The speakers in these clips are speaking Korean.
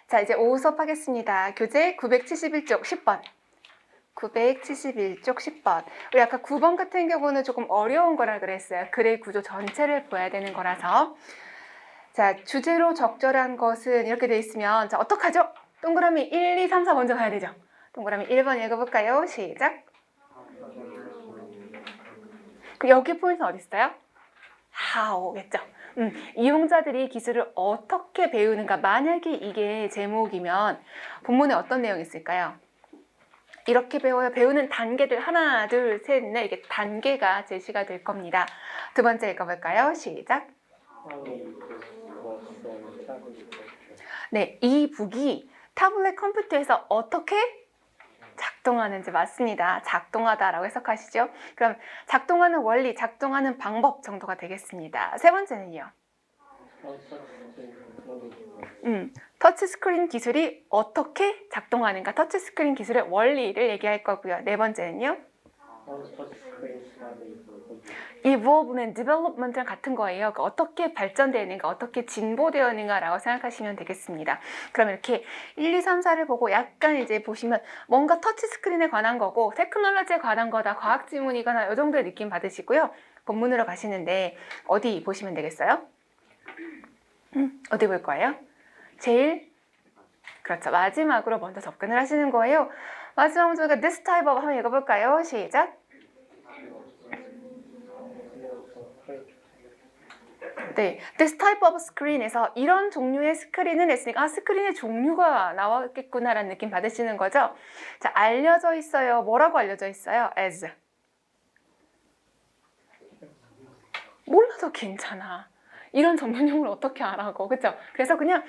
자, 이제 오후 수업하겠습니다. 교재 971쪽 10번. 971쪽 10번. 우리 아까 9번 같은 경우는 조금 어려운 거라 그랬어요. 글의 구조 전체를 보야 되는 거라서. 자, 주제로 적절한 것은 이렇게 돼 있으면, 자, 어떡하죠? 동그라미 1, 2, 3, 4 먼저 가야 되죠. 동그라미 1번 읽어볼까요? 시작. 여기 포인트는 어디 있어요? how겠죠. 이용자들이 기술을 어떻게 배우는가. 만약에 이게 제목이면 본문에 어떤 내용이 있을까요? 이렇게 배워요. 배우는 단계들 하나, 둘, 셋, 넷 이게 단계가 제시가 될 겁니다. 두 번째 읽어볼까요? 시작. 네, 이 북이 타블렛 컴퓨터에서 어떻게 작동하는지 맞습니다. 작동하다라고 해석하시죠. 그럼 작동하는 원리, 작동하는 방법 정도가 되겠습니다. 세 번째는요. 터치스크린 기술이 어떻게 작동하는가, 터치스크린 기술의 원리를 얘기할 거고요. 네 번째는요. evolve and development랑 같은 거예요. 그러니까 어떻게 발전되는가, 어떻게 진보되었는가라고 생각하시면 되겠습니다. 그럼 이렇게 1, 2, 3, 4를 보고 약간 이제 보시면 뭔가 터치스크린에 관한 거고 테크놀로지에 관한 거다, 과학 지문이거나 이 정도의 느낌 받으시고요. 본문으로 가시는데 어디 보시면 되겠어요? 어디 볼 거예요? 제일 그렇죠. 마지막으로 먼저 접근을 하시는 거예요. 마지막으로 저희가 this type of 한번 읽어볼까요? 시작. 네, this type of screen에서 이런 종류의 스크린은 했으니까 스크린의 종류가 나왔겠구나라는 느낌 받으시는 거죠. 자, 알려져 있어요. 뭐라고 알려져 있어요? as. 몰라도 괜찮아. 이런 전문용어를 어떻게 알아고, 그쵸? 그래서 그냥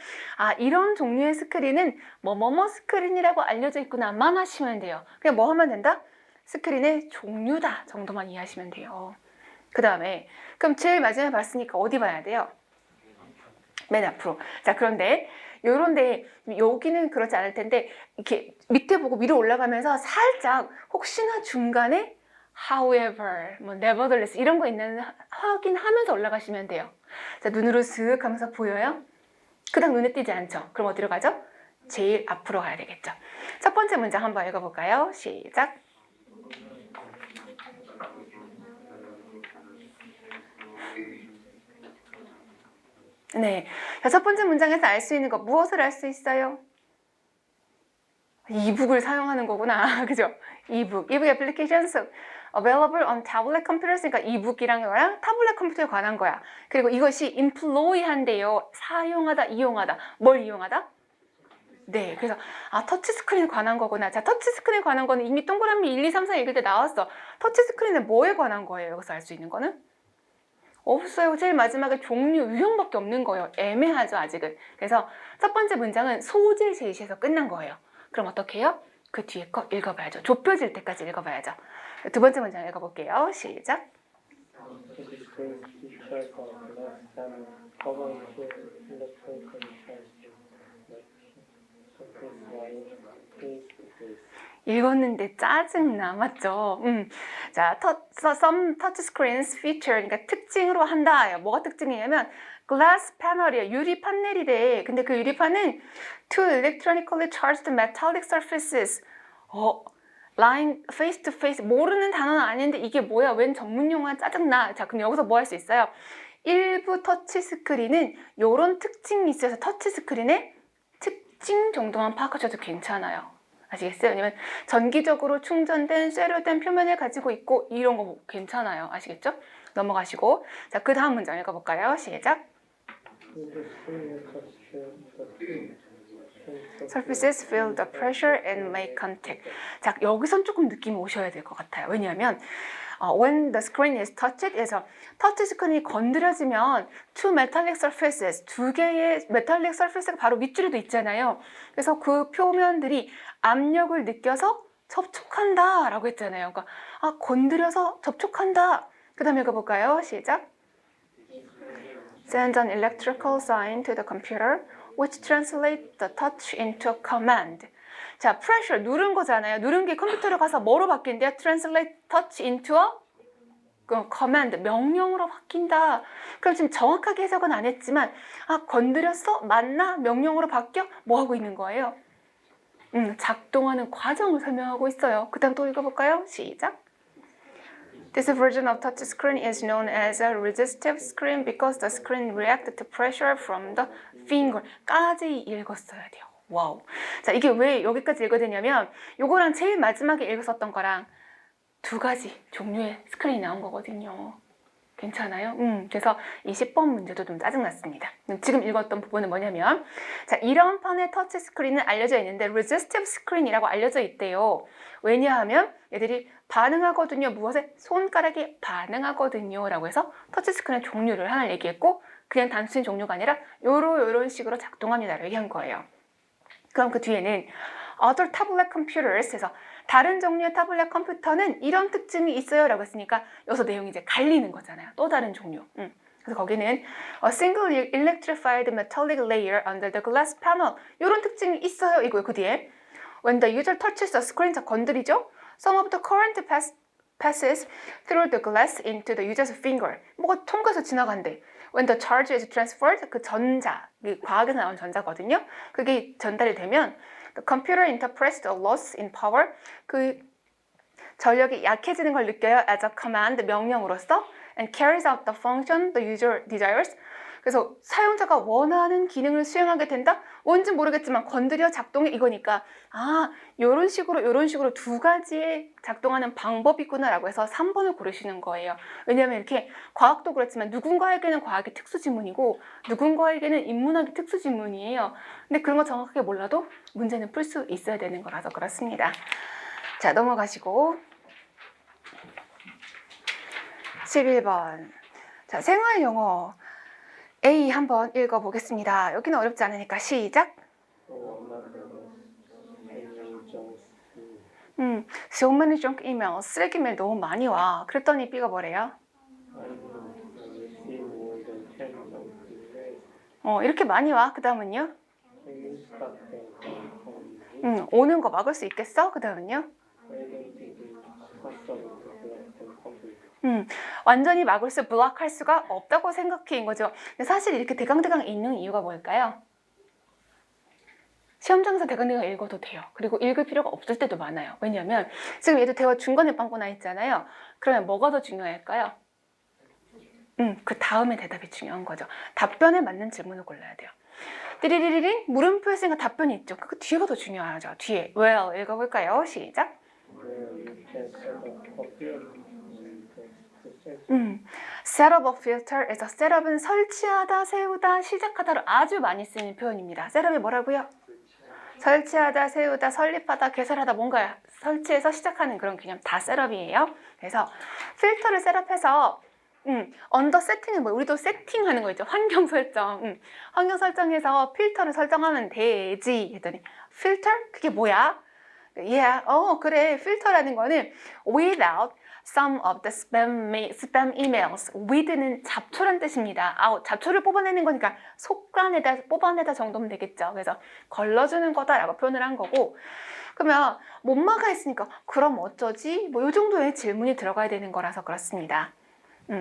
이런 종류의 스크린은 뭐뭐뭐 스크린이라고 알려져 있구나만 하시면 돼요. 그냥 뭐 하면 된다? 스크린의 종류다 정도만 이해하시면 돼요. 그 다음에 그럼 제일 마지막에 봤으니까 어디 봐야 돼요? 맨 앞으로. 자, 그런데 요런데 여기는 그렇지 않을 텐데 이렇게 밑에 보고 위로 올라가면서 살짝 혹시나 중간에 however, 뭐 nevertheless 이런 거 있는 확인하면서 올라가시면 돼요. 자, 눈으로 슥 하면서 보여요? 그다음 눈에 띄지 않죠? 그럼 어디로 가죠? 제일 앞으로 가야 되겠죠. 첫 번째 문장 한번 읽어볼까요? 시작. 네, 첫 번째 문장에서 알 수 있는 거 무엇을 알 수 있어요? 이북을 사용하는 거구나. 그죠? 이북 애플리케이션스 available on tablet computers. 그러니까 이북이랑 거랑 타블렛 컴퓨터에 관한 거야. 그리고 이것이 employ한데요. 사용하다, 이용하다. 뭘 이용하다? 네, 그래서 터치스크린에 관한 거구나. 자, 터치스크린에 관한 거는 이미 동그라미 1, 2, 3, 4 읽을 때 나왔어. 터치스크린은 뭐에 관한 거예요? 여기서 알 수 있는 거는? 없어요. 제일 마지막에 종류, 유형밖에 없는 거예요. 애매하죠, 아직은. 그래서 첫 번째 문장은 소질 제시에서 끝난 거예요. 그럼 어떻게 해요? 그 뒤에 거 읽어봐야죠. 좁혀질 때까지 읽어봐야죠. 두 번째 문장 읽어볼게요. 시작. 읽었는데 짜증나, 맞죠? 자, some touch screens feature, 그러니까 특징으로 한다. 뭐가 특징이냐면 glass panel이에요. 유리 판넬이래. 근데 그 유리 판은 two electronically charged metallic surfaces. line face to face. 모르는 단어는 아닌데 이게 뭐야? 웬 전문 용어야? 짜증나. 자, 그럼 여기서 뭐 할 수 있어요? 일부 터치 스크린은 이런 특징이 있어서 터치 스크린의 특징 정도만 파악하셔도 괜찮아요. 아시겠어요? 왜냐면 전기적으로 충전된 쇠로된 표면을 가지고 있고 이런 거 괜찮아요. 아시겠죠? 넘어가시고 자, 그 다음 문장 읽어볼까요? 시작. Surfaces feel the pressure and make contact. 자, 여기선 조금 느낌이 오셔야 될 것 같아요. 왜냐하면 when the screen is touched, 그래서 터치 스크린이 건드려지면 two metallic surfaces, 두 개의 metallic surface가 바로 밑줄에도 있잖아요. 그래서 그 표면들이 압력을 느껴서 접촉한다 라고 했잖아요. 그러니까 건드려서 접촉한다. 그 다음에 읽어볼까요? 시작. Send an electrical sign to the computer which translates the touch into a command. 자, pressure 누른 거잖아요. 누른 게 컴퓨터로 가서 뭐로 바뀐대요? Translate touch into a command, 명령으로 바뀐다. 그럼 지금 정확하게 해석은 안 했지만 건드렸어? 맞나? 명령으로 바뀌어? 뭐 하고 있는 거예요? 작동하는 과정을 설명하고 있어요. 그 다음 또 읽어볼까요? 시작. This version of touchscreen is known as a resistive screen because the screen reacts to pressure from the finger. 까지 읽었어야 돼요. 와우. 자, 이게 왜 여기까지 읽어야 되냐면 요거랑 제일 마지막에 읽었었던 거랑 두 가지 종류의 스크린이 나온 거거든요. 괜찮아요? 그래서 이 10번 문제도 좀 짜증났습니다. 지금 읽었던 부분은 뭐냐면 자, 이런 판의 터치 스크린은 알려져 있는데 resistive screen이라고 알려져 있대요. 왜냐하면 얘들이 반응하거든요. 무엇에? 손가락이 반응하거든요. 라고 해서 터치 스크린의 종류를 하나 얘기했고 그냥 단순히 종류가 아니라 요런 식으로 작동합니다. 라고 얘기한 거예요. 그럼 그 뒤에는 other tablet computers 해서 다른 종류의 타블렛 컴퓨터는 이런 특징이 있어요 라고 했으니까 여기서 내용이 이제 갈리는 거잖아요. 또 다른 종류. 그래서 거기는 a single electrified metallic layer under the glass panel 이런 특징이 있어요. 이거요. 그 뒤에 when the user touches the screen, 자 건드리죠. Some of the current passes through the glass into the user's finger. 뭐가 통과해서 지나간대. When the charge is transferred, 그 전자, 과학에서 나온 전자거든요. 그게 전달이 되면 The computer interprets the loss in power. 그 전력이 약해지는 걸 느껴요. As a command, 명령으로서. And carries out the function the user desires. 그래서 사용자가 원하는 기능을 수행하게 된다? 뭔지 모르겠지만 건드려 작동해 이거니까 요런 식으로 두 가지의 작동하는 방법이 있구나라고 해서 3번을 고르시는 거예요. 왜냐하면 이렇게 과학도 그렇지만 누군가에게는 과학이 특수지문이고 누군가에게는 인문학이 특수지문이에요. 근데 그런 거 정확하게 몰라도 문제는 풀 수 있어야 되는 거라서 그렇습니다. 자, 넘어가시고 11번. 자, 생활용어 A 한번 읽어보겠습니다. 여기는 어렵지 않으니까 시작. So many junk emails. 쓰레기 메일 너무 많이 와. 그랬더니 B가 뭐래요? 이렇게 많이 와. 그 다음은요? 오는 거 막을 수 있겠어? 그 다음은요? 완전히 막을 수, 블락할 수가 없다고 생각해인 거죠. 근데 사실 이렇게 대강대강 읽는 이유가 뭘까요? 시험장에서 대강대강 읽어도 돼요. 그리고 읽을 필요가 없을 때도 많아요. 왜냐하면 지금 얘도 대화 중간에 빵꾸 나 있잖아요. 그러면 뭐가 더 중요할까요? 그 다음에 대답이 중요한 거죠. 답변에 맞는 질문을 골라야 돼요. 띠리리리링 물음표 했으니까 답변이 있죠. 그 뒤에가 더 중요하죠. 뒤에 well 읽어볼까요? 시작. Set up a filter에서 setup은 설치하다, 세우다, 시작하다로 아주 많이 쓰는 표현입니다. setup이 뭐라고요? 설치하다, 세우다, 설립하다, 개설하다, 뭔가 설치해서 시작하는 그런 개념 다 셋업이에요. 그래서 필터를 셋업해서 언더 세팅은 뭐 우리도 세팅하는 거 있죠. 환경 설정. 환경 설정해서 필터를 설정하면 되지 했더니 필터? 그게 뭐야? Yeah, 그래. 필터라는 거는 without some of the spam emails. with는 잡초란 뜻입니다. 잡초를 뽑아내는 거니까 뽑아내다 정도면 되겠죠. 그래서 걸러주는 거다라고 표현을 한 거고. 그러면 못 막아 했으니까 그럼 어쩌지? 뭐 이 정도의 질문이 들어가야 되는 거라서 그렇습니다.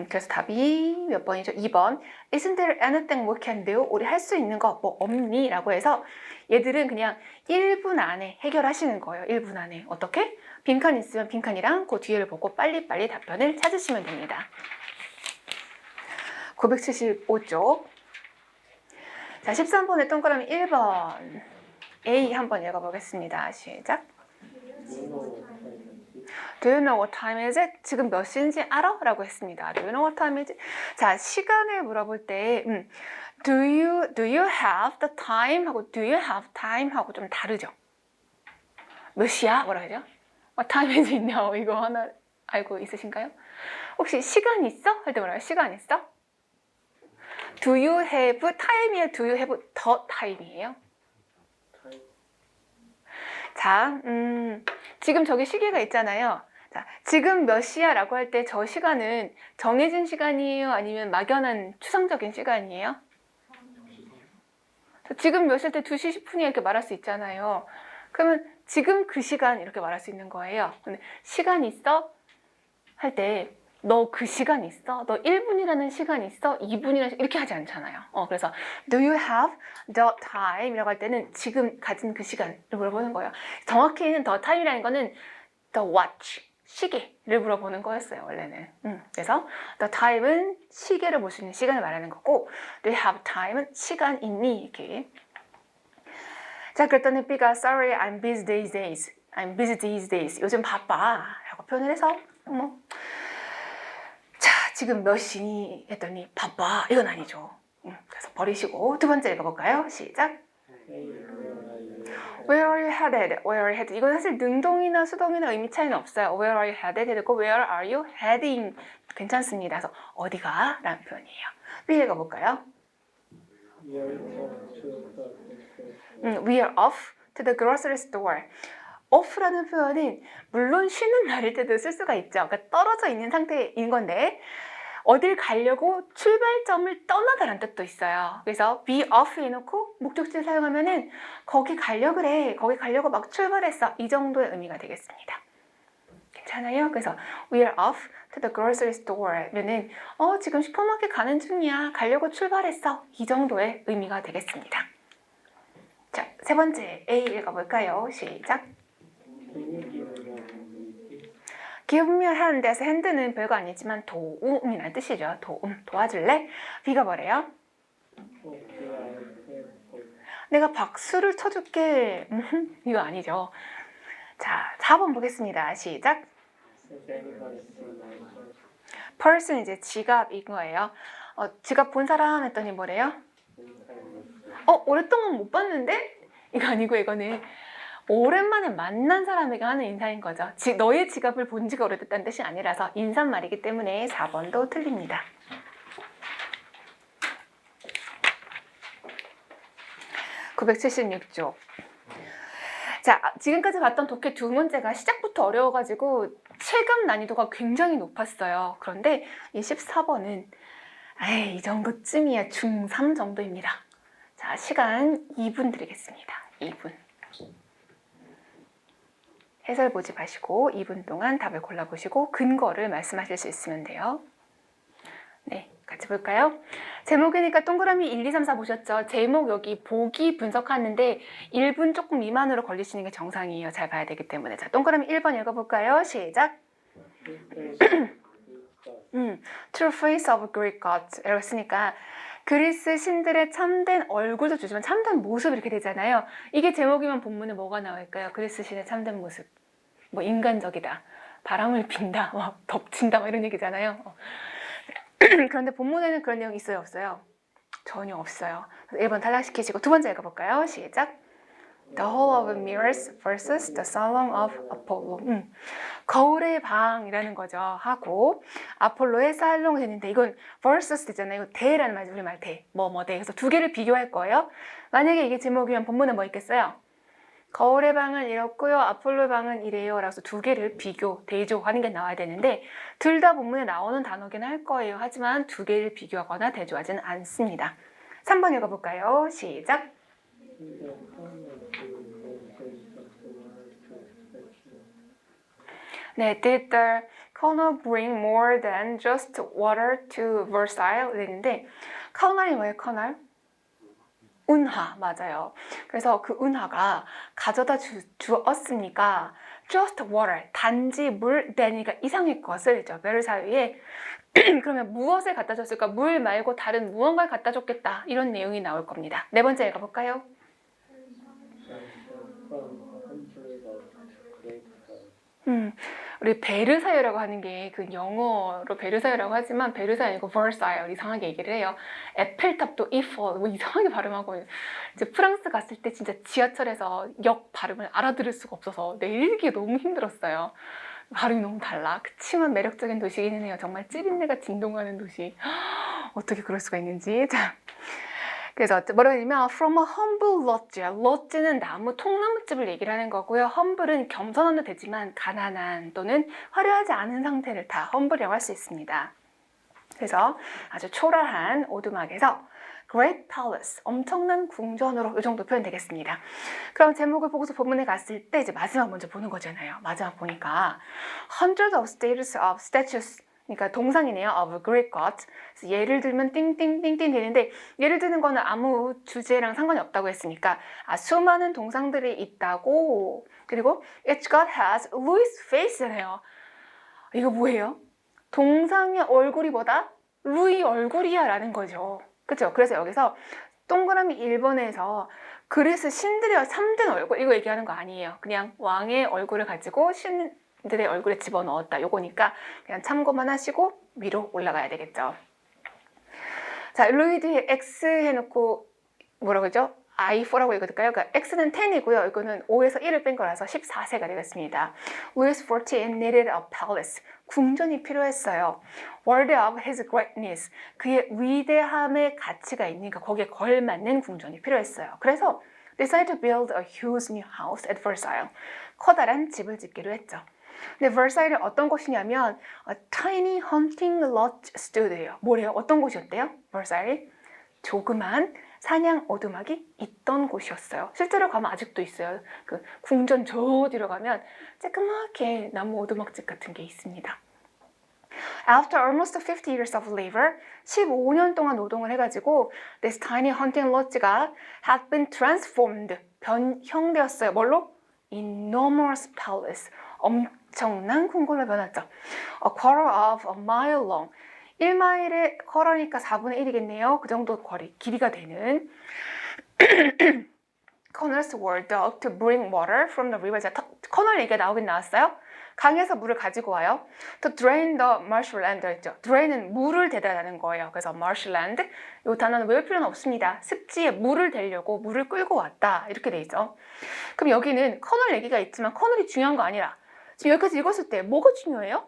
그래서 답이 몇 번이죠? 2번. Isn't there anything we can do? 우리 할 수 있는 거 뭐 없니? 라고 해서 얘들은 그냥 1분 안에 해결하시는 거예요. 1분 안에. 어떻게? 빈칸 있으면 빈칸이랑 그 뒤를 보고 빨리빨리 답변을 찾으시면 됩니다. 975쪽. 자, 13번의 동그라미 1번. A 한번 읽어보겠습니다. 시작. Do you know what time is it? 지금 몇 시인지 알아? 라고 했습니다. Do you know what time is it? 자, 시간을 물어볼 때 do you have the time? 하고 do you have time? 하고 좀 다르죠. 몇 시야? 뭐라 하죠? What time is it now? 이거 하나 알고 있으신가요? 혹시 시간 있어? 할 때 뭐라요? 시간 있어? Do you have time이에요? Do you have the time이에요? 자, 지금 저기 시계가 있잖아요. 자, 지금 몇 시야? 라고 할 때 저 시간은 정해진 시간이에요? 아니면 막연한 추상적인 시간이에요? 지금 몇 시일 때 2시 10분이야 이렇게 말할 수 있잖아요. 그러면 지금 그 시간 이렇게 말할 수 있는 거예요. 근데 시간 있어? 할 때 너 그 시간 있어? 너 1분이라는 시간 있어? 2분이라는 이렇게 하지 않잖아요. 그래서 do you have the time? 이라고 할 때는 지금 가진 그 시간을 물어보는 거예요. 정확히는 the time이라는 거는 the watch, 시계를 물어보는 거였어요, 원래는. 그래서 the time은 시계를 볼 수 있는 시간을 말하는 거고 do you have time은 시간 있니? 이렇게. 자, 그랬더니 B가 sorry, I'm busy these days. I'm busy these days. 요즘 바빠. 라고 표현을 해서 자, 지금 몇 시니? 했더니 바빠. 이건 아니죠. 그래서 버리시고 두 번째 읽어볼까요? 시작. Where are you headed? Where are you headed? 이건 사실 능동이나 수동이나 의미 차이는 없어요. Where are you headed? 되고 Where are you heading? 괜찮습니다. 그래서 어디가? 라는 표현이에요. B 읽어볼까요? We are off to the grocery store. off라는 표현은 물론 쉬는 날일 때도 쓸 수가 있죠. 그러니까 떨어져 있는 상태인 건데 어딜 가려고 출발점을 떠나다라는 뜻도 있어요. 그래서 be off 해놓고 목적지를 사용하면은 거기 가려 그래. 거기 가려고 막 출발했어. 이 정도의 의미가 되겠습니다. 괜찮아요? 그래서 we are off to the grocery store 면은 지금 슈퍼마켓 가는 중이야. 가려고 출발했어. 이 정도의 의미가 되겠습니다. 자, 세 번째 A 읽어볼까요? 시작. Give me a hand. 에서 hand는 별거 아니지만 도움이라는 뜻이죠. 도움, 도와줄래? B가 뭐래요? 내가 박수를 쳐줄게. 이거 아니죠. 자, 4번 보겠습니다. 시작. person 이제 지갑인 거예요. 지갑 본 사람 했더니 뭐래요? 오랫동안 못 봤는데? 이거 아니고 이거는 오랜만에 만난 사람에게 하는 인사인 거죠. 너의 지갑을 본 지가 오래됐다는 뜻이 아니라서 인사말이기 때문에 4번도 틀립니다. (976쪽) 자, 지금까지 봤던 독해 두 문제가 시작부터 어려워가지고 체감 난이도가 굉장히 높았어요. 그런데 이 14번은 이 정도쯤이야. 중3 정도입니다. 자, 시간 2분 드리겠습니다. 2분. 해설 보지 마시고 2분 동안 답을 골라보시고 근거를 말씀하실 수 있으면 돼요. 네, 같이 볼까요? 제목이니까 동그라미 1, 2, 3, 4 보셨죠? 제목 여기 보기 분석하는데 1분 조금 미만으로 걸리시는 게 정상이에요. 잘 봐야 되기 때문에. 자, 동그라미 1번 읽어볼까요? 시작! True face of Greek gods 이라고 했으니까 그리스 신들의 참된 얼굴도 주지만 참된 모습 이렇게 되잖아요. 이게 제목이면 본문에 뭐가 나올까요? 그리스 신의 참된 모습. 뭐 인간적이다. 바람을 핀다. 덮친다. 이런 얘기잖아요. 그런데 본문에는 그런 내용이 있어요? 없어요? 전혀 없어요. 1번 탈락시키시고 두 번째 읽어볼까요? 시작. The Hall of Mirrors versus The Salon of Apollo. 거울의 방이라는 거죠. 하고 아폴로의 살롱이 되는데 이건 versus 되잖아요. 이거 대라는 말이죠. 우리말 대. 대. 그래서 두 개를 비교할 거예요. 만약에 이게 제목이면 본문은 뭐 있겠어요? 거울의 방은 이렇고요. 아폴로의 방은 이래요. 라서 두 개를 비교, 대조하는 게 나와야 되는데 둘 다 본문에 나오는 단어긴 할 거예요. 하지만 두 개를 비교하거나 대조하지는 않습니다. 3번 읽어볼까요? 시작. 네, did the colonel bring more than just water to Versailles? 이랬는데 커널이 뭐예요? 커널? 운하, 맞아요. 그래서 그 운하가 가져다 주었습니까? just water, 단지 물, than이니까 이상의 것을 베르사유에 그러면 무엇을 갖다 줬을까? 물 말고 다른 무언가를 갖다 줬겠다. 이런 내용이 나올 겁니다. 네 번째 읽어볼까요? 우리 베르사유라고 하는 게 그 영어로 베르사유라고 하지만 베르사유 아니고 Versailles 이상하게 얘기를 해요. 에펠탑도 이퍼 뭐 이상하게 발음하고 이제 프랑스 갔을 때 진짜 지하철에서 역 발음을 알아들을 수가 없어서 내리기 너무 힘들었어요. 발음이 너무 달라. 그치만 매력적인 도시기는 해요. 정말 찌린내가 진동하는 도시. 어떻게 그럴 수가 있는지. 자. 그래서 뭐라고 하냐면 from a humble lodge. lodge는 나무, 통나무집을 얘기를 하는 거고요. humble은 겸손한도 되지만 가난한 또는 화려하지 않은 상태를 다 humble이라고 할 수 있습니다. 그래서 아주 초라한 오두막에서 Great Palace, 엄청난 궁전으로 이 정도 표현 되겠습니다. 그럼 제목을 보고서 본문에 갔을 때 이제 마지막 먼저 보는 거잖아요. 마지막 보니까 hundreds of statues 그러니까 동상이네요. of Greek gods. 그래서 예를 들면 띵띵띵띵 되는데 예를 드는 거는 아무 주제랑 상관이 없다고 했으니까 수많은 동상들이 있다고. 그리고 each god has Louis face네요. 이거 뭐예요? 동상의 얼굴이 뭐다? 루이 얼굴이야 라는 거죠. 그쵸? 그래서 여기서 동그라미 1번에서 그리스 신들의 3등 얼굴 이거 얘기하는 거 아니에요. 그냥 왕의 얼굴을 가지고 신들의 얼굴에 집어넣었다 요거니까 그냥 참고만 하시고 위로 올라가야 되겠죠. 자, 루이 뒤에 X 해놓고 뭐라고 그러죠? I4라고 읽을까요? 그러니까 X는 10이고요. 이거는 5에서 1을 뺀 거라서 14세가 되겠습니다. Louis XIV needed a palace. 궁전이 필요했어요. Worthy of his greatness. 그의 위대함의 가치가 있으니까 거기에 걸맞는 궁전이 필요했어요. 그래서 decided to build a huge new house at Versailles. 커다란 집을 짓기로 했죠. 근데 Versailles는 어떤 곳이냐면 a tiny hunting lodge stood예요. 뭐래요? 어떤 곳이었대요? Versailles? 조그만 사냥 오두막이 있던 곳이었어요. 실제로 가면 아직도 있어요. 그 궁전 저 뒤로 가면 쬐끄맣게 나무 오두막집 같은 게 있습니다. After almost 50 years of labor, 15년 동안 노동을 해가지고 this tiny hunting lodge가 had been transformed, 변형되었어요. 뭘로? Enormous palace, 엄청난 궁궐로 변했죠. A quarter of a mile long, 1마일의 쿼러니까 4분의 1이겠네요. 그 정도 거리, 길이가 되는 Canals were dug to bring water from the river. 자, 커널 얘기가 나오긴 나왔어요. 강에서 물을 가지고 와요. To drain the marshland 했죠. drain은 물을 대다라는 거예요. 그래서 marshland 이 단어는 외울 필요는 없습니다. 습지에 물을 대려고 물을 끌고 왔다 이렇게 돼 있죠. 그럼 여기는 커널 얘기가 있지만 커널이 중요한 거 아니라 지금 여기까지 읽었을 때 뭐가 중요해요?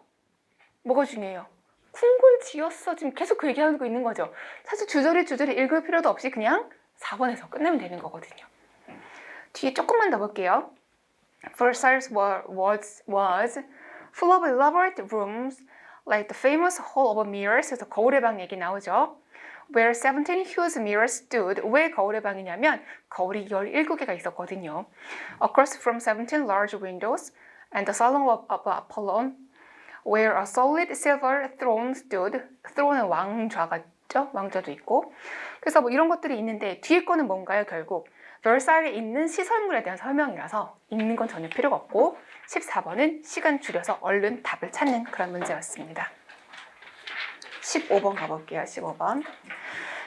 뭐가 중요해요? 궁궐 지었어. 지금 계속 그 얘기하고 있는 거죠. 사실 주저리 읽을 필요도 없이 그냥 4번에서 끝내면 되는 거거든요. 뒤에 조금만 더 볼게요. Versailles was full of elaborate rooms like the famous Hall of Mirrors. 그래서 거울의 방 얘기 나오죠. Where 17 huge mirrors stood. 왜 거울의 방이냐면 거울이 17개가 있었거든요. Across from 17 large windows and the Salon of Apollon where a solid silver throne stood. throne은 왕좌겠죠? 왕좌도 있고. 그래서 뭐 이런 것들이 있는데 뒤에 거는 뭔가요? 결국 versailles에 있는 시설물에 대한 설명이라서 읽는 건 전혀 필요가 없고 14번은 시간 줄여서 얼른 답을 찾는 그런 문제였습니다. 15번 가볼게요. 15번.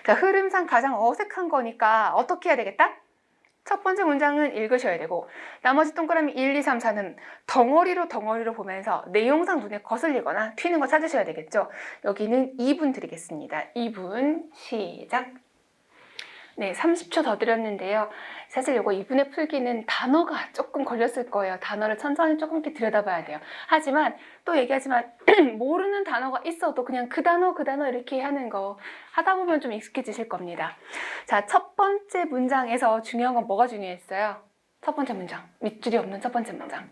자, 흐름상 가장 어색한 거니까 어떻게 해야 되겠다? 첫 번째 문장은 읽으셔야 되고 나머지 동그라미 1, 2, 3, 4는 덩어리로 보면서 내용상 눈에 거슬리거나 튀는 거 찾으셔야 되겠죠. 여기는 2분 드리겠습니다. 2분 시작. 네, 30초 더 드렸는데요. 사실 이거 2분의 풀기는 단어가 조금 걸렸을 거예요. 단어를 천천히 조금씩 들여다봐야 돼요. 하지만 또 얘기하지만 모르는 단어가 있어도 그냥 그 단어 이렇게 하는 거 하다 보면 좀 익숙해지실 겁니다. 자, 첫 번째 문장에서 중요한 건 뭐가 중요했어요? 첫 번째 문장, 밑줄이 없는 첫 번째 문장.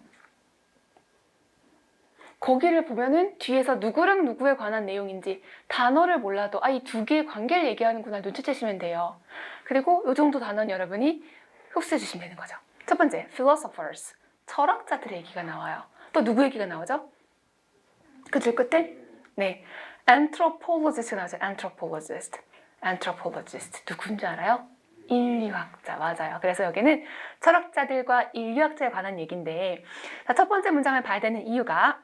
거기를 보면은 뒤에서 누구랑 누구에 관한 내용인지 단어를 몰라도 이 두 개의 관계를 얘기하는구나 눈치채시면 돼요. 그리고 이 정도 단어는 여러분이 흡수해 주시면 되는 거죠. 첫 번째, philosophers, 철학자들의 얘기가 나와요. 또 누구 얘기가 나오죠? 그 줄 끝에 네, anthropologist 나오죠. anthropologist 누군지 알아요? 인류학자, 맞아요. 그래서 여기는 철학자들과 인류학자에 관한 얘기인데 자, 첫 번째 문장을 봐야 되는 이유가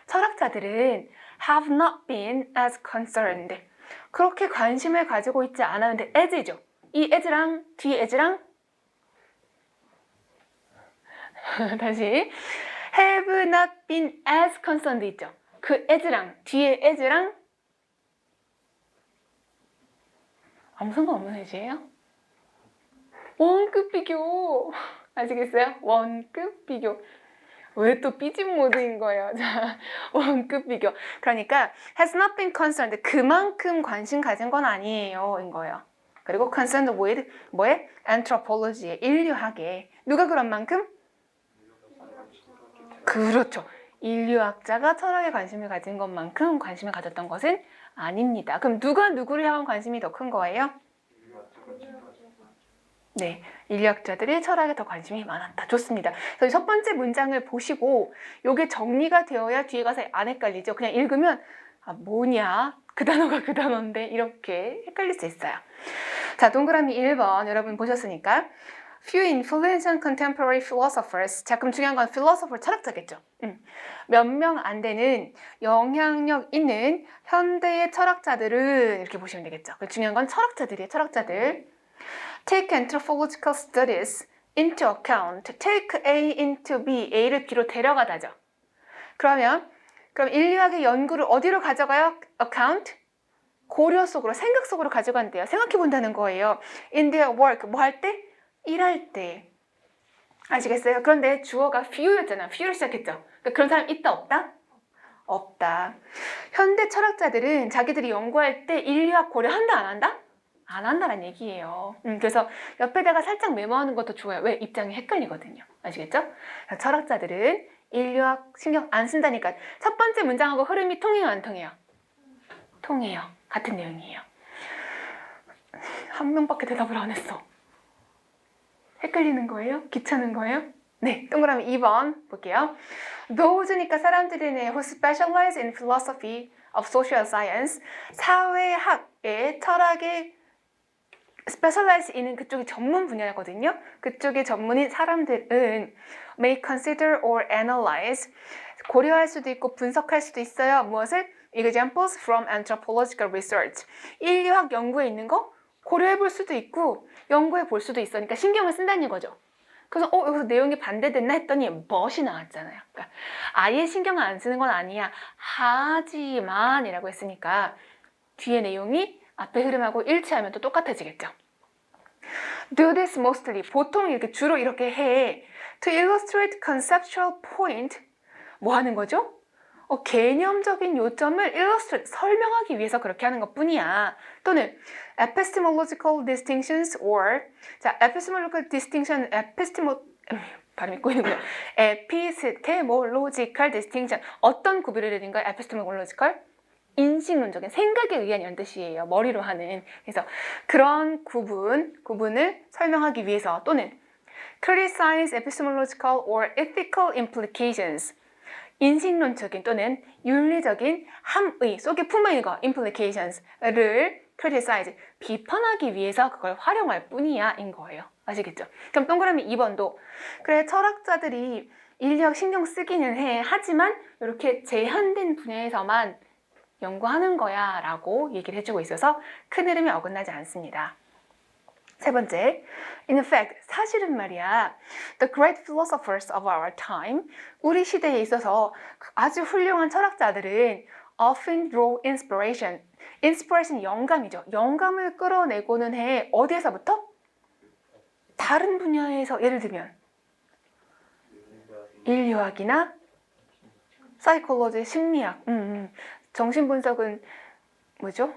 철학자들은 have not been as concerned 그렇게 관심을 가지고 있지 않았는데 as죠. 이 as랑 뒤에 as랑 다시 have not been as concerned 있죠. 그 as랑 뒤에 as랑 아무 상관없는 as예요? 원급 비교 아시겠어요? 원급 비교 왜 또 삐진 모드인 거예요? 자, 원급 비교 그러니까 has not been concerned 그만큼 관심 가진 건 아니에요 인 거예요. 그리고 concerned with 뭐에? anthropology에 인류학에 누가 그런 만큼? 그렇죠. 인류학자가 철학에 관심을 가진 것만큼 관심을 가졌던 것은 아닙니다. 그럼 누가 누구를 향한 관심이 더 큰 거예요? 네, 인류학자들이 철학에 더 관심이 많았다. 좋습니다. 그래서 첫 번째 문장을 보시고 이게 정리가 되어야 뒤에 가서 안 헷갈리죠. 그냥 읽으면 아, 뭐냐? 그 단어가 그 단어인데 이렇게 헷갈릴 수 있어요. 자, 동그라미 1번 여러분 보셨으니까 Few influential contemporary philosophers. 자, 그럼 중요한 건 philosopher 철학자겠죠. 몇 명 안 되는 영향력 있는 현대의 철학자들은 이렇게 보시면 되겠죠. 중요한 건 철학자들이에요. 철학자들. Take anthropological studies into account. Take A into B. A를 B로 데려가다죠. 그럼 인류학의 연구를 어디로 가져가요? account? 고려 속으로, 생각 속으로 가져간대요. 생각해 본다는 거예요. in their work. 뭐 할 때? 일할 때. 아시겠어요? 그런데 주어가 few였잖아. few로 시작했죠. 그러니까 그런 사람 있다 없다? 없다. 현대 철학자들은 자기들이 연구할 때 인류학 고려한다 안 한다? 안 한다는 얘기예요. 그래서 옆에다가 살짝 메모하는 것도 좋아요. 왜? 입장이 헷갈리거든요. 아시겠죠? 철학자들은 인류학 신경 안 쓴다니까. 첫 번째 문장하고 흐름이 통해요 안 통해요? 통해요. 같은 내용이에요. 한 명밖에 대답을 안 했어. 헷갈리는 거예요? 귀찮은 거예요? 네, 동그라미 2번 볼게요. Those니까 사람들이네 who specialize in philosophy of social science. 사회학의 철학의 specialize 있는 그쪽이 전문 분야거든요. 그쪽의 전문인 사람들은 may consider or analyze. 고려할 수도 있고 분석할 수도 있어요. 무엇을? Examples from anthropological research. 인류학 연구에 있는 거 고려해 볼 수도 있고 연구해 볼 수도 있으니까 신경을 쓴다는 거죠. 그래서 여기서 내용이 반대됐나 했더니 but이 나왔잖아요. 그러니까 아예 신경을 안 쓰는 건 아니야. 하지만 이라고 했으니까 뒤에 내용이 앞에 흐름하고 일치하면 또 똑같아지겠죠. Do this mostly. 보통 이렇게 주로 이렇게 해. To illustrate conceptual point. 뭐 하는 거죠? 개념적인 요점을 illustrate, 설명하기 위해서 그렇게 하는 것 뿐이야. 또는 epistemological distinctions or 자, epistemological distinction, 발음이 꼬이는군요. epistemological distinction 어떤 구별을 해야 되는가? epistemological 인식론적인 생각에 의한 이런 뜻이에요. 머리로 하는. 그래서 그런 구분을 설명하기 위해서 또는 criticize epistemological or ethical implications 인식론적인 또는 윤리적인 함의 속에 품어있는 거 implications를 criticize 비판하기 위해서 그걸 활용할 뿐이야 인 거예요. 아시겠죠? 그럼 동그라미 2번도 그래 철학자들이 인류학 신경 쓰기는 해 하지만 이렇게 제한된 분야에서만 연구하는 거야 라고 얘기를 해주고 있어서 큰 흐름이 어긋나지 않습니다. 세 번째, in fact, 사실은 말이야, the great philosophers of our time, 우리 시대에 있어서 아주 훌륭한 철학자들은 often draw inspiration. inspiration 영감이죠. 영감을 끌어내고는 해. 어디에서부터? 다른 분야에서, 예를 들면 인류학이나 사이콜로지, 심리학, 정신분석은 뭐죠?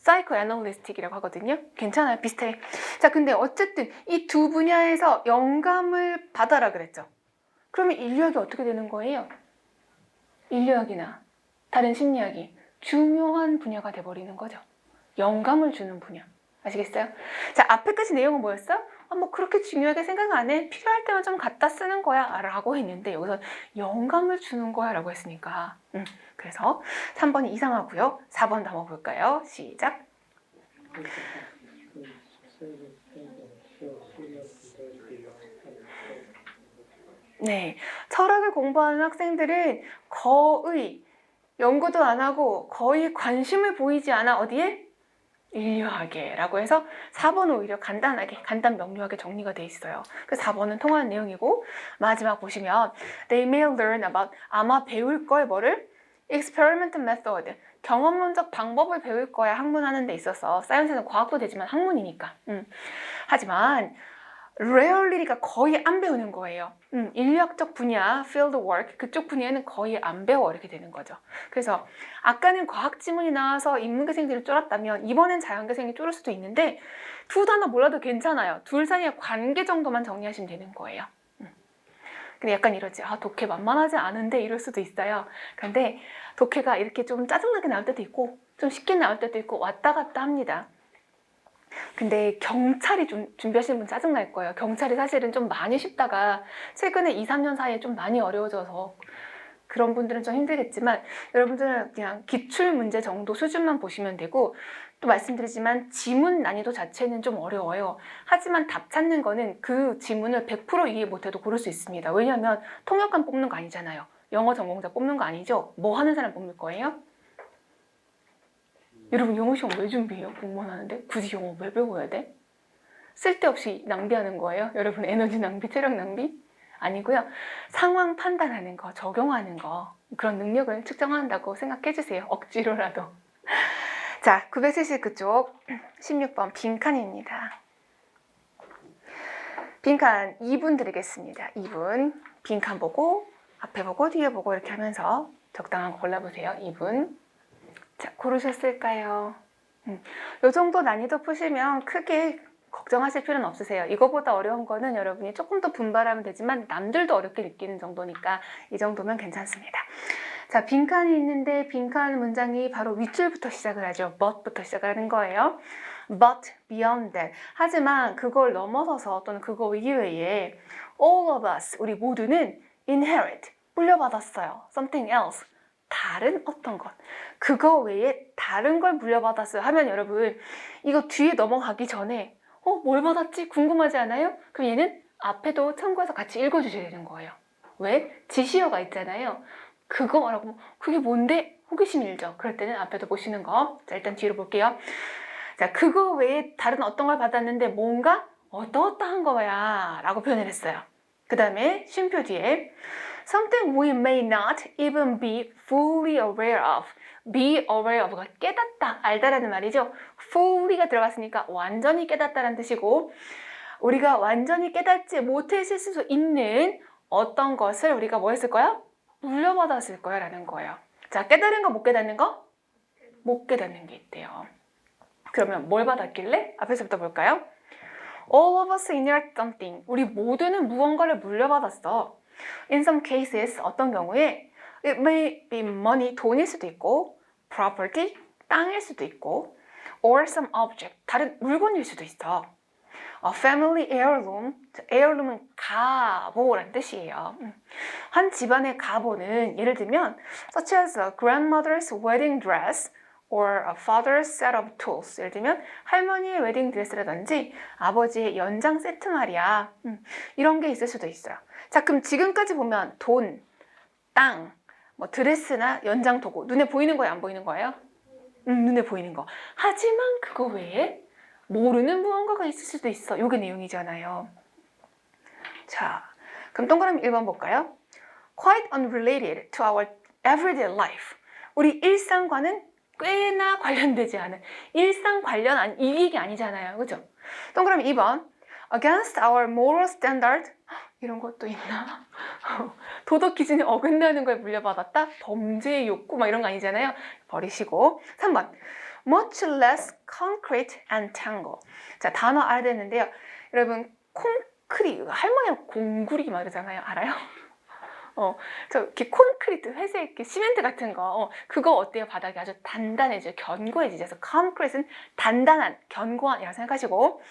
사이코애널리스틱이라고 하거든요. 괜찮아요. 비슷해. 자, 근데 어쨌든 이 두 분야에서 영감을 받아라 그랬죠. 그러면 인류학이 어떻게 되는 거예요? 인류학이나 다른 심리학이 중요한 분야가 돼버리는 거죠. 영감을 주는 분야. 아시겠어요? 자, 앞에까지 내용은 뭐였어? 뭐 그렇게 중요하게 생각 안 해. 필요할 때만 좀 갖다 쓰는 거야 라고 했는데 여기서 영감을 주는 거야 라고 했으니까 그래서 3번이 이상하고요. 4번 한번 볼까요? 시작. 네, 철학을 공부하는 학생들은 거의 연구도 안 하고 거의 관심을 보이지 않아. 어디에? 인류학에 라고 해서 4번은 오히려 간단하게 간단 명료하게 정리가 돼 있어요. 그 4번은 통하는 내용이고 마지막 보시면 they may learn about 아마 배울 거에 뭐를? experimental method 경험론적 방법을 배울 거야. 학문하는 데 있어서 사이언스는 과학도 되지만 학문이니까 하지만 rarely가 거의 안 배우는 거예요. 인류학적 분야, field work 그쪽 분야는 거의 안 배워 이렇게 되는 거죠. 그래서 아까는 과학 지문이 나와서 인문계생들이 쫄았다면 이번엔 자연계생이 쫄을 수도 있는데 두 단어 몰라도 괜찮아요. 둘 사이의 관계 정도만 정리하시면 되는 거예요. 근데 약간 이러지 독해 만만하지 않은데 이럴 수도 있어요. 그런데 독해가 이렇게 좀 짜증나게 나올 때도 있고 좀 쉽게 나올 때도 있고 왔다 갔다 합니다. 근데 경찰이 좀 준비하시는 분 짜증날 거예요. 경찰이 사실은 좀 많이 쉽다가 최근에 2, 3년 사이에 좀 많이 어려워져서 그런 분들은 좀 힘들겠지만 여러분들은 그냥 기출 문제 정도 수준만 보시면 되고, 또 말씀드리지만 지문 난이도 자체는 좀 어려워요. 하지만 답 찾는 거는 그 지문을 100% 이해 못해도 고를 수 있습니다. 왜냐하면 통역관 뽑는 거 아니잖아요. 영어 전공자 뽑는 거 아니죠? 뭐 하는 사람 뽑을 거예요? 여러분 영어 시험 왜 준비해요? 공무원 하는데? 굳이 영어 왜 배워야 돼? 쓸데없이 낭비하는 거예요? 여러분 에너지 낭비, 체력 낭비? 아니고요. 상황 판단하는 거, 적용하는 거, 그런 능력을 측정한다고 생각해 주세요. 억지로라도. 자, 979쪽 16번 빈칸입니다. 빈칸 2분 드리겠습니다. 2분. 빈칸 보고 앞에 보고 뒤에 보고 이렇게 하면서 적당한 거 골라보세요. 2분. 자, 고르셨을까요? 이 정도 난이도 푸시면 크게 걱정하실 필요는 없으세요. 이거보다 어려운 거는 여러분이 조금 더 분발하면 되지만 남들도 어렵게 느끼는 정도니까 이 정도면 괜찮습니다. 자, 빈칸이 있는데 빈칸 문장이 바로 윗줄부터 시작을 하죠. but부터 시작하는 거예요. But beyond that. 하지만 그걸 넘어서서 또는 그거 이외에 all of us, 우리 모두는 inherit, 물려받았어요. something else. 다른 어떤 것. 그거 외에 다른 걸 물려받았어요 하면 여러분 이거 뒤에 넘어가기 전에 뭘 받았지? 궁금하지 않아요? 그럼 얘는 앞에도 참고해서 같이 읽어주셔야 되는 거예요. 왜? 지시어가 있잖아요. 그거라고 그게 뭔데? 호기심 일죠. 그럴 때는 앞에도 보시는 거. 자, 일단 뒤로 볼게요. 자, 그거 외에 다른 어떤 걸 받았는데 뭔가 어떠어떠한 거야 라고 표현을 했어요. 그 다음에 쉼표 뒤에 something we may not even be fully aware of. be aware of가 깨닫다, 알다라는 말이죠. fully가 들어갔으니까 완전히 깨닫다라는 뜻이고, 우리가 완전히 깨닫지 못했을 수도 있는 어떤 것을 우리가 뭐 했을 거야? 물려받았을 거야 라는 거예요. 자, 깨달은 거, 못 깨닫는 거? 못 깨닫는 게 있대요. 그러면 뭘 받았길래? 앞에서부터 볼까요? All of us inherit something. 우리 모두는 무언가를 물려받았어. In some cases, 어떤 경우에 it may be money, 돈일 수도 있고, property, 땅일 수도 있고, or some object, 다른 물건일 수도 있어. A family heirloom, heirloom은 가보라는 뜻이에요. 한 집안의 가보는 예를 들면 such as a grandmother's wedding dress or a father's set of tools. 예를 들면 할머니의 웨딩 드레스라든지 아버지의 연장 세트 말이야. 이런 게 있을 수도 있어요. 자, 그럼 지금까지 보면 돈, 땅, 뭐 드레스나 연장 도구 눈에 보이는 거예요? 안 보이는 거예요? 눈에 보이는 거. 하지만 그거 외에 모르는 무언가가 있을 수도 있어. 요게 내용이잖아요. 자, 그럼 동그라미 1번 볼까요? Quite unrelated to our everyday life. 우리 일상과는 꽤나 관련되지 않은, 일상 관련 이익이 아니잖아요. 그죠? 동그라미 2번 Against our moral standard. 이런 것도 있나? 도덕 기준에 어긋나는 걸 물려받았다? 범죄의 욕구 막 이런 거 아니잖아요. 버리시고 3번 Much less concrete and tangle. 자, 단어 알아야 되는데요. 여러분 콘크리트, 할머니가 공구리 말하잖아요. 알아요? 저 이렇게 콘크리트, 회색 이렇게 시멘트 같은 거, 그거 어때요? 바닥이 아주 단단해져요. 견고해지죠. 그래서 concrete는 단단한, 견고한이라고 생각하시고,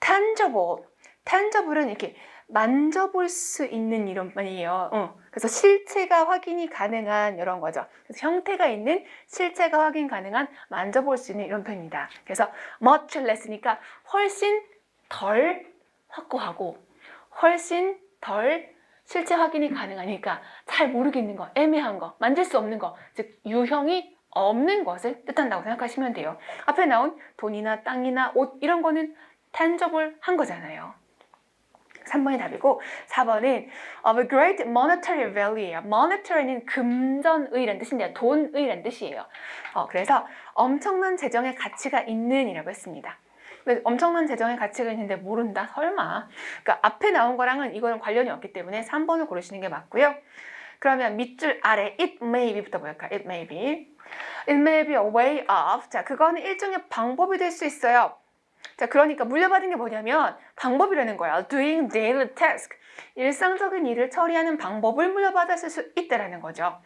tangible, tangible은 이렇게 만져볼 수 있는 이런 말이에요. 그래서 실체가 확인이 가능한 이런 거죠. 그래서 형태가 있는 실체가 확인 가능한 만져볼 수 있는 이런 표현입니다. 그래서 much less니까 훨씬 덜 확고하고 훨씬 덜 실체 확인이 가능하니까 잘 모르겠는 거, 애매한 거, 만질 수 없는 거, 즉 유형이 없는 것을 뜻한다고 생각하시면 돼요. 앞에 나온 돈이나 땅이나 옷 이런 거는 tangible-한 거잖아요. 3번이 답이고 4번은 of a great monetary value예요. monetary는 금전의라는 뜻인데요. 돈의라는 뜻이에요. 그래서 엄청난 재정의 가치가 있는 이라고 했습니다. 엄청난 재정의 가치가 있는데 모른다? 설마. 그러니까 앞에 나온 거랑은 이거는 관련이 없기 때문에 3번을 고르시는 게 맞고요. 그러면 밑줄 아래 it may be부터 볼까요? it may be. it may be a way of. 자, 그거는 일종의 방법이 될 수 있어요. 자, 그러니까 물려받은 게 뭐냐면 방법이라는 거야. doing daily task. 일상적인 일을 처리하는 방법을 물려받았을 수 있다라는 거죠.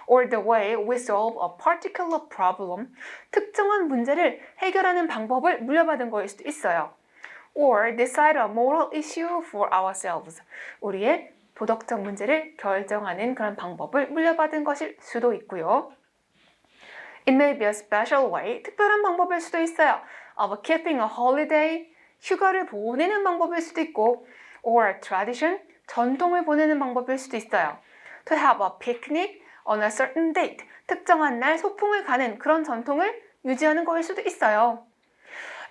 or the way we solve a particular problem. 특정한 문제를 해결하는 방법을 물려받은 거일 수도 있어요. or decide a moral issue for ourselves. 우리의 도덕적 문제를 결정하는 그런 방법을 물려받은 것일 수도 있고요. It may be a special way, 특별한 방법일 수도 있어요. Of keeping a holiday, 휴가를 보내는 방법일 수도 있고, or a tradition, 전통을 보내는 방법일 수도 있어요. To have a picnic on a certain date, 특정한 날 소풍을 가는 그런 전통을 유지하는 것일 수도 있어요.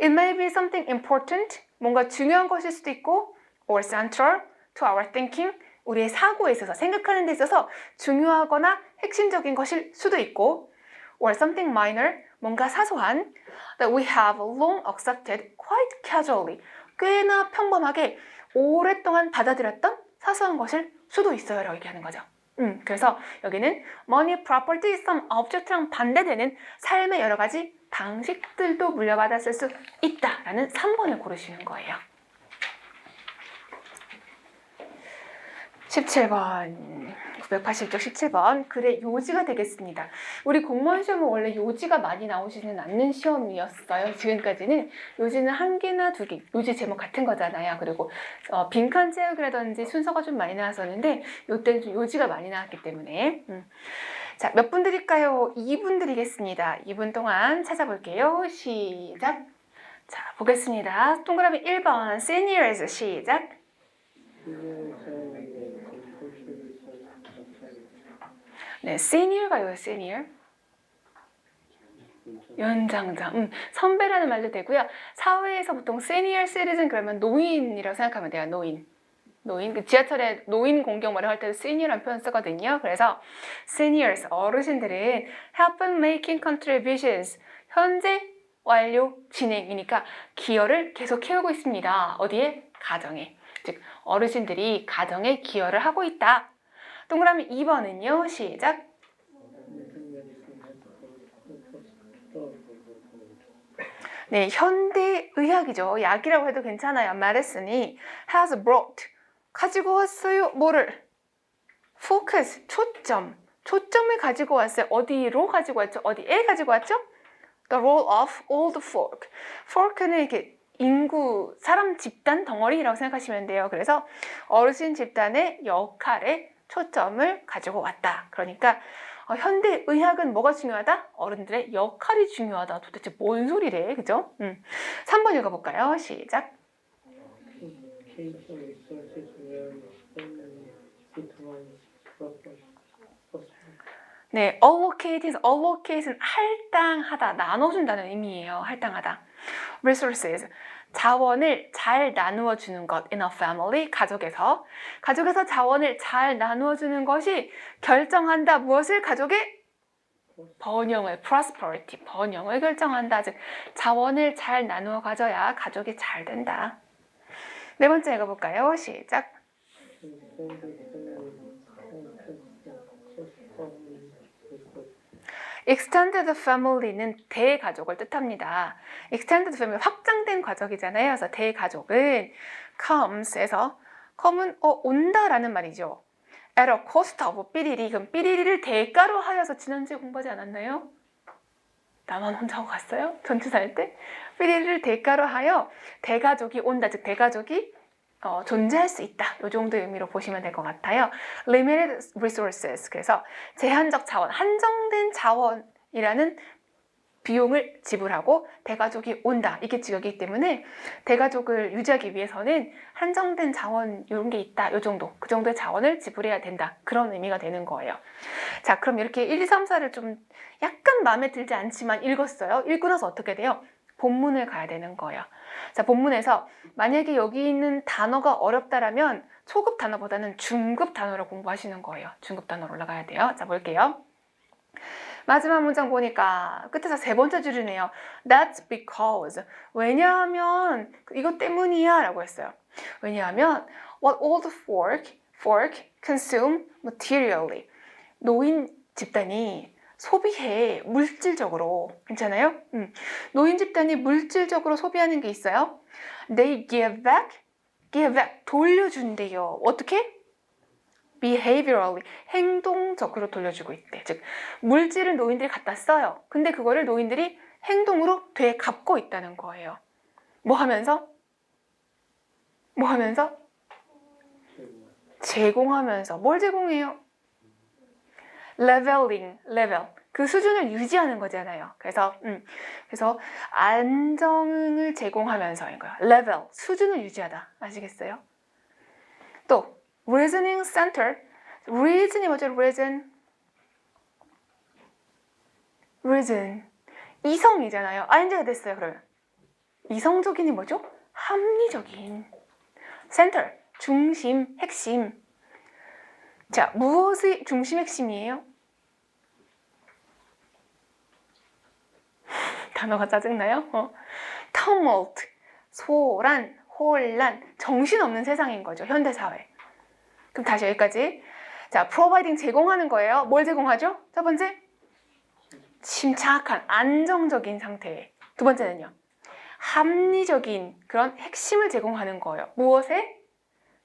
It may be something important, 뭔가 중요한 것일 수도 있고, or central to our thinking, 우리의 사고에 있어서 생각하는 데 있어서 중요하거나 핵심적인 것일 수도 있고, or something minor, 뭔가 사소한, that we have long accepted quite casually, 꽤나 평범하게 오랫동안 받아들였던 사소한 것일 수도 있어요 라고 얘기하는 거죠. 그래서 여기는 money, property, some object랑 반대되는 삶의 여러 가지 방식들도 물려받았을 수 있다라는 3번을 고르시는 거예요. 17번, 980쪽 17번, 글의 요지가 되겠습니다. 우리 공무원 시험은 원래 요지가 많이 나오지는 않는 시험이었어요. 지금까지는 요지는 1개나 2개, 요지 제목 같은 거잖아요. 그리고 빈칸 채우기라든지 순서가 좀 많이 나왔었는데 이때는 좀 요지가 많이 나왔기 때문에 자, 몇 분 드릴까요? 2분 드리겠습니다. 2분 동안 찾아볼게요. 시작. 자, 보겠습니다. 동그라미 1번, seniors 시작. 네, senior가요, senior. 연장자. 선배라는 말도 되고요. 사회에서 보통 senior citizen 그러면 노인이라고 생각하면 돼요. 노인. 그 지하철에 노인 공경말을 할 때도 senior라는 표현 쓰거든요. 그래서 seniors, 어르신들은 help in making contributions. 현재 완료 진행이니까 기여를 계속 해오고 있습니다. 어디에? 가정에. 즉 어르신들이 가정에 기여를 하고 있다. 동그라미 2번은요. 시작. 네, 현대의학이죠. 약이라고 해도 괜찮아요. medicine이 has brought, 가지고 왔어요. 뭐를? focus, 초점을 가지고 왔어요. 어디로 가지고 왔죠? 어디에 가지고 왔죠? The role of old folk. folk는 이렇게 인구, 사람 집단 덩어리라고 생각하시면 돼요. 그래서 어르신 집단의 역할에 초점을 가지고 왔다. 그러니까 현대의학은 뭐가 중요하다? 어른들의 역할이 중요하다. 도대체 뭔 소리래? 그죠? 3번 읽어볼까요? 시작. 네, allocate는 할당하다, 나눠준다는 의미예요. 할당하다. resources, 자원을 잘 나누어 주는 것. in a family, 가족에서 자원을 잘 나누어 주는 것이 결정한다. 무엇을? 가족의 번영을, prosperity, 번영을 결정한다. 즉 자원을 잘 나누어 가져야 가족이 잘 된다. 네 번째 읽어볼까요? 시작. extended family는 대가족을 뜻합니다. extended family, 확장된 가족이잖아요. 그래서 대가족은 comes에서 come은 온다라는 말이죠. at a cost of 삐리리. 그럼 삐리리를 대가로 하여서 지난주에 공부하지 않았나요? 나만 혼자 하고 갔어요? 전투사 할 때? 삐리리를 대가로 하여 대가족이 온다. 즉 대가족이 존재할 수 있다. 이 정도의 의미로 보시면 될 것 같아요. Limited resources. 그래서 제한적 자원, 한정된 자원이라는 비용을 지불하고 대가족이 온다. 이게 직역이기 때문에 대가족을 유지하기 위해서는 한정된 자원 이런 게 있다. 이 정도. 그 정도의 자원을 지불해야 된다. 그런 의미가 되는 거예요. 자, 그럼 이렇게 1, 2, 3, 4를 좀 약간 마음에 들지 않지만 읽었어요. 읽고 나서 어떻게 돼요? 본문을 가야 되는 거예요. 자, 본문에서 만약에 여기 있는 단어가 어렵다라면 초급 단어보다는 중급 단어를 공부하시는 거예요. 중급 단어로 올라가야 돼요. 자, 볼게요. 마지막 문장 보니까 끝에서 3번째 줄이네요. That's because. 왜냐하면 이것 때문이야 라고 했어요. 왜냐하면 what old folk consume materially. 노인 집단이 소비해, 물질적으로. 괜찮아요? 노인 집단이 물질적으로 소비하는 게 있어요. They give back, 돌려준대요. 어떻게? behaviorally, 행동적으로 돌려주고 있대. 즉, 물질을 노인들이 갖다 써요. 근데 그거를 노인들이 행동으로 되갚고 있다는 거예요. 뭐 하면서? 제공하면서 뭘 제공해요? leveling, level. 그 수준을 유지하는 거잖아요. 그래서 안정을 제공하면서인 거야. level, 수준을 유지하다. 아시겠어요? 또 reasoning center. reason이 뭐죠? reason. 이성이잖아요. ing가 됐어요. 그러면 이성적인이 뭐죠? 합리적인. center, 중심, 핵심. 자, 무엇이 중심 핵심이에요? 단어가 짜증나요? tumult, 소란, 혼란, 정신없는 세상인 거죠. 현대사회. 그럼 다시 여기까지. 자, providing 제공하는 거예요. 뭘 제공하죠? 첫 번째, 침착한, 안정적인 상태. 두 번째는요, 합리적인 그런 핵심을 제공하는 거예요. 무엇에?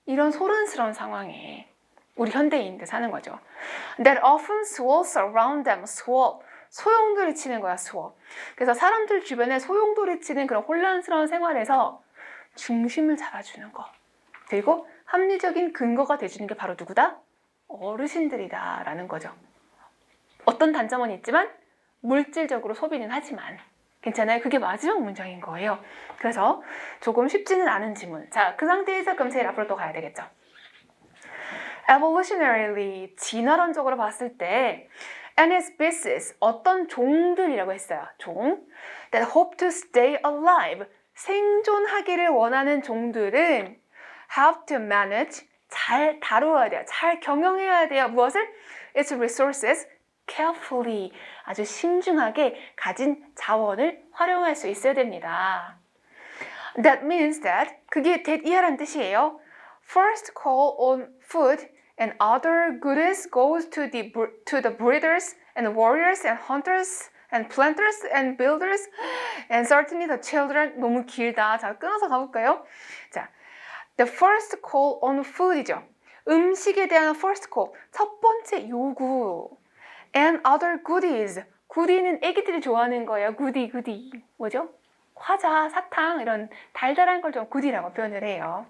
이런 소란스러운 상황에 우리 현대인들 사는 거죠. That often swirls around them. swirl. 소용돌이 치는 거야, swirl. 그래서 사람들 주변에 소용돌이 치는 그런 혼란스러운 생활에서 중심을 잡아주는 거. 그리고 합리적인 근거가 돼주는 게 바로 누구다? 어르신들이다 라는 거죠. 어떤 단점은 있지만 물질적으로 소비는 하지만 괜찮아요? 그게 마지막 문장인 거예요. 그래서 조금 쉽지는 않은 지문. 자, 그 상태에서 그럼 제일 앞으로 또 가야 되겠죠. Evolutionarily, 진화론적으로 봤을 때 and its species, 어떤 종들이라고 했어요. 종. That hope to stay alive, 생존하기를 원하는 종들은 have to manage, 잘 다루어야 돼요. 잘 경영해야 돼요. 무엇을? Its resources carefully, 아주 신중하게 가진 자원을 활용할 수 있어야 됩니다. That means that, 그게 that 이하란 뜻이에요. First call on food and other goods goes to the breeders and warriors and hunters and planters and builders and certainly the children. 너무 길다. 자, 끊어서 가볼까요? 자, the first call on food이죠. 음식에 대한 first call, 첫 번째 요구. And other goodies. goodie는 애기들이 좋아하는 거예요. goodie. 뭐죠? 과자, 사탕 이런 달달한 걸 좀 goodie라고 표현을 해요.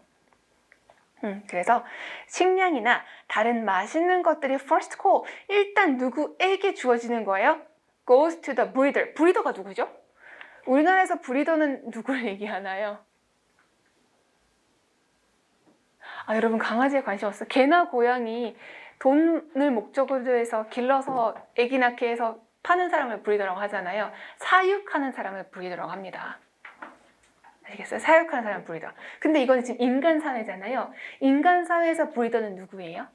그래서 식량이나 다른 맛있는 것들이 first call, 일단 누구에게 주어지는 거예요? goes to the breeder. 브리더가 누구죠? 우리나라에서 브리더는 누구를 얘기하나요? 아, 여러분 강아지에 관심 없어요? 개나 고양이 돈을 목적으로 해서 길러서 애기 낳게 해서 파는 사람을 브리더라고 하잖아요. 사육하는 사람을 브리더라고 합니다. 아시겠어요? 사육하는 사람 브리더. 근데 이거는 지금 인간 사회잖아요. 인간 사회에서 브리더는 누구예요?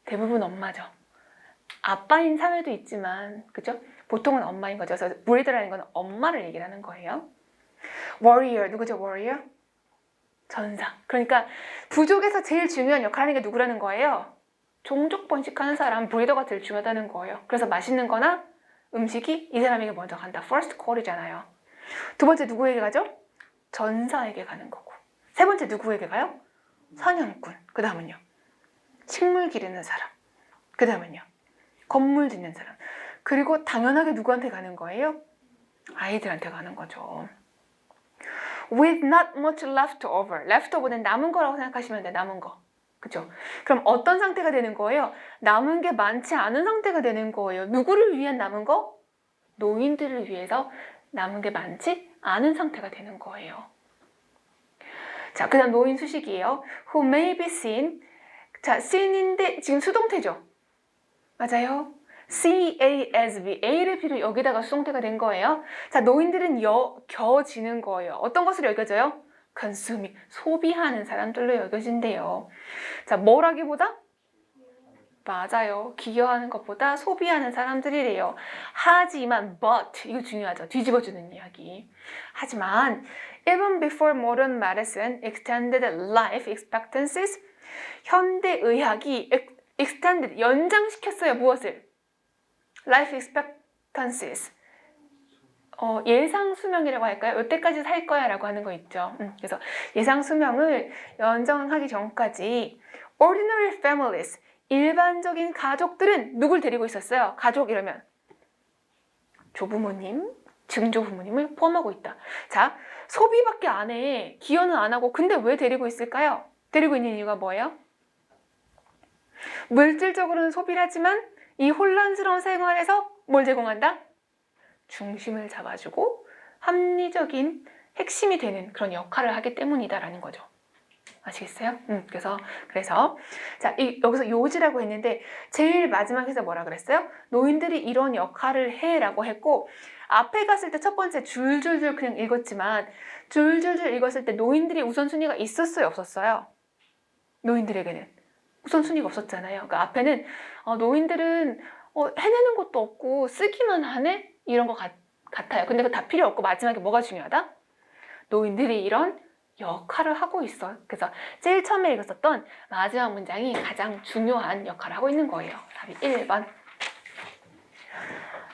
대부분 엄마죠. 아빠인 사회도 있지만, 그죠? 보통은 엄마인 거죠. 그래서 브리더라는 건 엄마를 얘기를 하는 거예요. warrior, 누구죠? warrior? 전사. 그러니까 부족에서 제일 중요한 역할 하는 게 누구라는 거예요? 종족 번식하는 사람, 브리더가 제일 중요하다는 거예요. 그래서 맛있는 거나 음식이 이 사람에게 먼저 간다. first call이잖아요. 두 번째 누구에게 가죠? 전사에게 가는 거고. 세 번째 누구에게 가요? 사냥꾼. 그 다음은요? 식물 기르는 사람. 그 다음은요? 건물 짓는 사람. 그리고 당연하게 누구한테 가는 거예요? 아이들한테 가는 거죠. With not much left over. left over는 남은 거라고 생각하시면 돼요. 남은 거. 그죠? 그럼 어떤 상태가 되는 거예요? 남은 게 많지 않은 상태가 되는 거예요. 누구를 위한 남은 거? 노인들을 위해서 남은 게 많지 않은 상태가 되는 거예요. 자, 그 다음 노인 수식이에요. Who may be seen. 자, seen인데 지금 수동태죠? 맞아요? CASV, A를 필요 여기다가 수동태가 된 거예요. 자, 노인들은 여겨지는 거예요. 어떤 것으로 여겨져요? consuming, 소비하는 사람들로 여겨진대요. 자, 뭐라기보다? 맞아요. 기여하는 것보다 소비하는 사람들이래요. 하지만, but, 이거 중요하죠. 뒤집어주는 이야기. 하지만, even before modern medicine extended life expectancies, 현대의학이 extended, 연장시켰어요. 무엇을? life expectancies. 예상 수명이라고 할까요? 이때까지 살 거야 라고 하는 거 있죠. 그래서 예상 수명을 연장하기 전까지 ordinary families, 일반적인 가족들은 누굴 데리고 있었어요? 가족 이러면 조부모님, 증조부모님을 포함하고 있다. 자, 소비밖에 안 해. 기여는 안 하고 근데 왜 데리고 있을까요? 데리고 있는 이유가 뭐예요? 물질적으로는 소비를 하지만 이 혼란스러운 생활에서 뭘 제공한다? 중심을 잡아주고 합리적인 핵심이 되는 그런 역할을 하기 때문이다라는 거죠. 아시겠어요? 그래서 자, 여기서 요지라고 했는데 제일 마지막에서 뭐라 그랬어요? 노인들이 이런 역할을 해라고 했고 앞에 갔을 때 첫 번째 줄줄줄 그냥 읽었지만 줄줄줄 읽었을 때 노인들이 우선순위가 있었어요? 없었어요? 노인들에게는 우선순위가 없었잖아요. 그러니까 앞에는 노인들은 해내는 것도 없고 쓰기만 하네? 이런 것 같아요. 근데 그거 다 필요 없고 마지막에 뭐가 중요하다? 노인들이 이런 역할을 하고 있어요. 그래서 제일 처음에 읽었었던 마지막 문장이 가장 중요한 역할을 하고 있는 거예요. 답이 1번.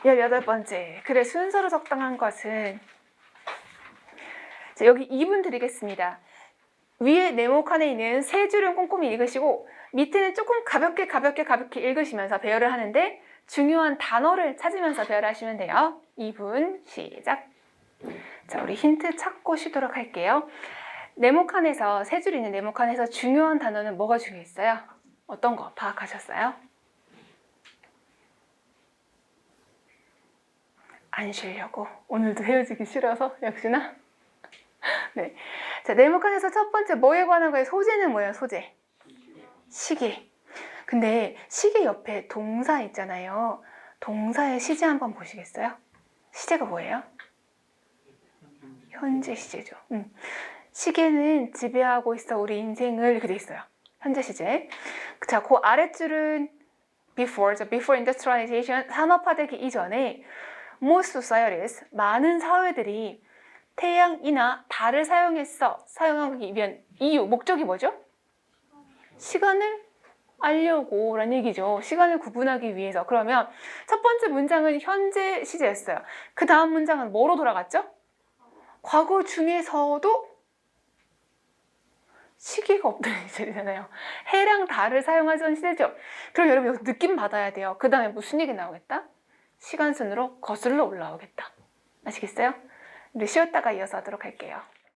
18번째. 그래, 순서로 적당한 것은 자, 여기 2분 드리겠습니다. 위에 네모칸에 있는 세 줄은 꼼꼼히 읽으시고 밑에는 조금 가볍게 읽으시면서 배열을 하는데 중요한 단어를 찾으면서 배열하시면 돼요. 2분 시작. 자, 우리 힌트 찾고 쉬도록 할게요. 네모칸에서 세 줄 있는 네모칸에서 중요한 단어는 뭐가 중요했어요? 어떤 거 파악하셨어요? 안 쉬려고 오늘도 헤어지기 싫어서 역시나 네. 자, 네모칸에서 첫 번째 뭐에 관한 거예요? 소재는 뭐예요? 소재. 시계. 근데 시계 옆에 동사 있잖아요. 동사의 시제 한번 보시겠어요? 시제가 뭐예요? 현재 시제죠. 시계는 지배하고 있어 우리 인생을 이렇게 돼 있어요. 현재 시제. 자, 그 아랫줄은 before industrialization, 산업화되기 이전에 most societies, 많은 사회들이 태양이나 달을 사용하기 위한 이유, 목적이 뭐죠? 시간을 알려고 라는 얘기죠. 시간을 구분하기 위해서. 그러면 첫 번째 문장은 현재 시제였어요. 그 다음 문장은 뭐로 돌아갔죠? 과거 중에서도 시계가 없던 시절이잖아요. 해랑 달을 사용하던 시대죠. 그럼 여러분 여기서 느낌 받아야 돼요. 그 다음에 무슨 얘기 나오겠다? 시간순으로 거슬러 올라오겠다. 아시겠어요? 우리 쉬었다가 이어서 하도록 할게요.